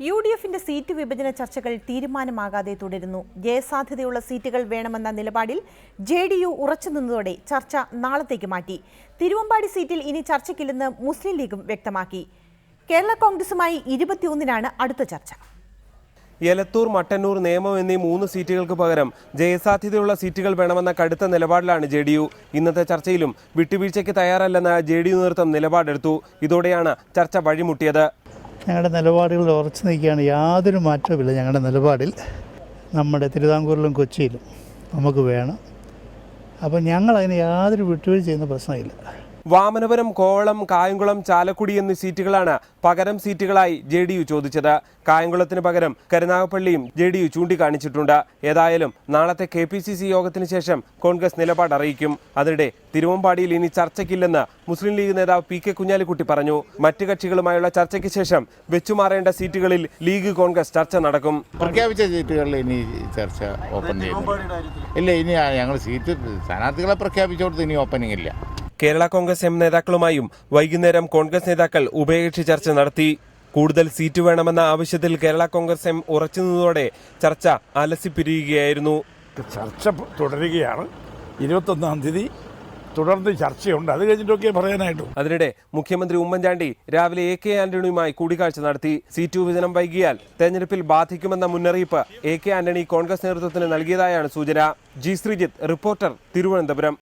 UDFിന്റെ seat വിഭജന ചർച്ചകൾ തീരുമാനമാകാതെ തുടരുന്നു. ജയസാധ്യതയുള്ള സീറ്റുകൾ വേണമെന്ന നിലപാടിൽ JDU ഉറച്ചുനിന്നതോടെ ചർച്ച നാളത്തേക്ക് മാറ്റി. തിരുവമ്പാടി സീറ്റിൽ ഇനി ചർച്ചയ്ക്കില്ലെന്ന് മുസ്ലിം ലീഗും വ്യക്തമാക്കി. കേരള കോൺഗ്രസുമായി 21-നാണ് അടുത്ത ചർച്ച. എലത്തൂർ, മട്ടന്നൂർ, നേമം എന്നീ 3 സീറ്റുകൾക്ക് പകരം ജയസാധ്യതയുള്ള സീറ്റുകൾ വേണമെന്ന കടുത്ത നിലപാടിലാണ് JDU. ഇന്നത്തെ ചർച്ചയിലും വിട്ടുവീഴ്ചയ്ക്ക് തയ്യാറല്ലെന്ന JDU നേതൃത്വം നിലപാടെടുത്തു. ഇതോടെയാണ് ചർച്ച വഴിമുട്ടിയത്. ഞങ്ങളുടെ നിലപാടുകളിൽ ഉറച്ചു നിൽക്കുകയാണ്. യാതൊരു മാറ്റവുമില്ല ഞങ്ങളുടെ നിലപാടിൽ. നമ്മുടെ തിരുവിതാംകൂറിലും കൊച്ചിയിലും നമുക്ക് വേണം. അപ്പോൾ ഞങ്ങളതിന് യാതൊരു വിട്ടുവീഴ്ച ചെയ്യുന്ന പ്രശ്നമില്ല. വാമനപുരം, കോവളം, കായംകുളം, ചാലക്കുടി എന്നീ സീറ്റുകളാണ് പകരം സീറ്റുകളായി JDU ചോദിച്ചത്. കായംകുളത്തിന് പകരം കരുനാഗപ്പള്ളിയും JDU ചൂണ്ടിക്കാണിച്ചിട്ടുണ്ട്. ഏതായാലും നാളത്തെ KPCC യോഗത്തിന് ശേഷം കോൺഗ്രസ് നിലപാട് അറിയിക്കും. അതിനിടെ തിരുവമ്പാടിയിൽ ഇനി ചർച്ചയ്ക്കില്ലെന്ന് മുസ്ലിം ലീഗ് നേതാവ് PK കുഞ്ഞാലിക്കുട്ടി പറഞ്ഞു. മറ്റ് കക്ഷികളുമായുള്ള ചർച്ചയ്ക്ക് ശേഷം വെച്ചുമാറേണ്ട സീറ്റുകളിൽ ലീഗ് കോൺഗ്രസ് ചർച്ച നടക്കും. പ്രഖ്യാപിച്ച സീറ്റുകളിൽ ഇനി ചർച്ച ഓപ്പൺ ചെയ്യുന്നു. ഇല്ല, ഇനി ഞങ്ങൾ സീറ്റ് സ്ഥാനാർത്ഥികളെ പ്രഖ്യാപിച്ചോടത്ത് ഇനി ഓപ്പണിംഗ് ഇല്ല. കേരള കോൺഗ്രസ് M നേതാക്കളുമായും വൈകുന്നേരം കോൺഗ്രസ് നേതാക്കൾ ഉഭയകക്ഷി ചർച്ച നടത്തി. കൂടുതൽ സീറ്റ് വേണമെന്ന ആവശ്യത്തിൽ കേരള കോൺഗ്രസ് M ഉറച്ചുനിന്നതോടെ ചർച്ച അലസിപ്പിരിയുകയായിരുന്നു. ചർച്ച തുടരുകയാണ്. 21-ാം തീയതി തുടർന്ന് ചർച്ചയുണ്ട്. അത് കഴിഞ്ഞിട്ടൊക്കെ പറയാനായിട്ടു. അതിനിടെ മുഖ്യമന്ത്രി ഉമ്മൻചാണ്ടി രാവിലെ AK ആന്റണിയുമായി കൂടിക്കാഴ്ച നടത്തി. സീറ്റ് വിഭജനം വൈകിയാൽ തെരഞ്ഞെടുപ്പിൽ ബാധിക്കുമെന്ന മുന്നറിയിപ്പ് AK ആന്റണി കോൺഗ്രസ് നേതൃത്വത്തിന് നൽകിയതായാണ് സൂചന. G. ശ്രീജിത്ത്, റിപ്പോർട്ടർ, തിരുവനന്തപുരം.